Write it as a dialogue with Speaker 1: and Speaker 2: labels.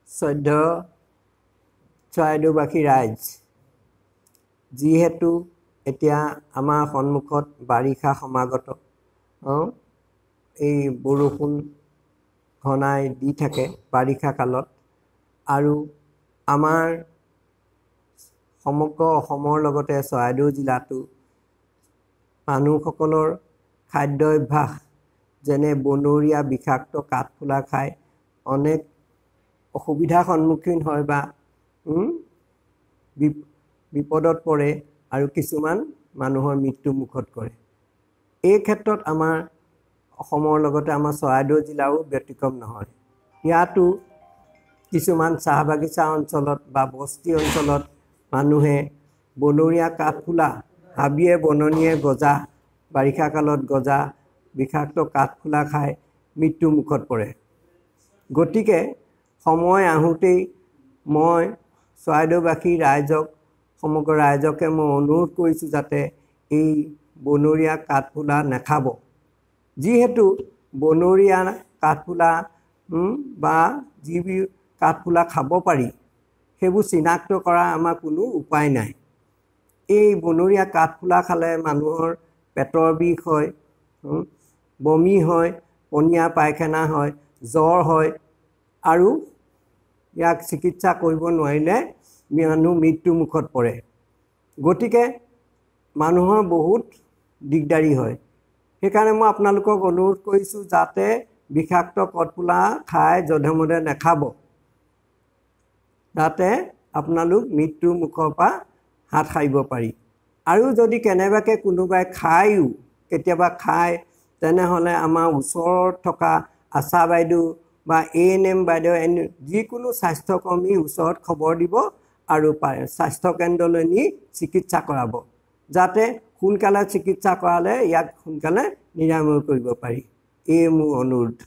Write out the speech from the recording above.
Speaker 1: সদ্য চৰাইদেউবাসী ৰাইজ যিহেতু এতিয়া আমাৰ সন্মুখত বাৰিষা সমাগত এই বৰষুণ ঘনাই দি থাকে বাৰিষা কালত আৰু আমাৰ সমগ্ৰ অসমৰ লগতে চৰাইদেউ জিলাতো মানুহসকলৰ খাদ্য অভ্যাস যেনে বনৰীয়া বিষাক্ত কাঠফুলা খাই অনেক অসুবিধাৰ সন্মুখীন হয় বা বিপদত পৰে আৰু কিছুমান মানুহৰ মৃত্যু মুখত কৰে এই ক্ষেত্ৰত আমাৰ অসমৰ লগতে আমাৰ চৰাইদেউ জিলাও ব্যতিক্ৰম নহয় ইয়াতো কিছুমান চাহ বাগিচা অঞ্চলত বা বস্তি অঞ্চলত মানুহে বনৰীয়া কাঠফুলা হাবিয়ে বননিয়ে গজা বাৰিষা কালত গজা বিষাক্ত কাঠফুলা খাই মৃত্যু মুখত পৰে গতিকে সময় আহোঁতেই মই চৰাইদেউবাসী ৰাইজক সমগ্ৰ ৰাইজকে মই অনুৰোধ কৰিছোঁ যাতে এই বনৰীয়া কাঠফুলা নাখাব যিহেতু বনৰীয়া কাঠফুলা বা যিবোৰ কাঠফুলা খাব পাৰি সেইবোৰ চিনাক্ত কৰা আমাৰ কোনো উপায় নাই এই বনৰীয়া কাঠফুলা খালে মানুহৰ পেটৰ বিষ হয় বমি হয় পনীয়া পায়খানা হয় জ্বৰ হয় আৰু ইয়াক চিকিৎসা কৰিব নোৱাৰিলে মানুহ মৃত্যু মুখত পৰে গতিকে মানুহৰ বহুত দিগদাৰি হয় সেইকাৰণে মই আপোনালোকক অনুৰোধ কৰিছোঁ যাতে বিষাক্ত কাঠফুলা খাই জধে মধে নাখাব যাতে আপোনালোক মৃত্যু মুখৰ পৰা হাত সাৰিব পাৰি আৰু যদি কেনেবাকৈ কোনোবাই খায়ো কেতিয়াবা খায় তেনেহ'লে আমাৰ ওচৰত থকা আশা বাইদেউ বা ANM বাইদেউ যিকোনো স্বাস্থ্যকৰ্মী ওচৰত খবৰ দিব আৰু স্বাস্থ্য কেন্দ্ৰলৈ নি চিকিৎসা কৰাব যাতে সোনকালে চিকিৎসা কৰালে ইয়াক সোনকালে নিৰাময় কৰিব পাৰি এই মোৰ অনুৰোধ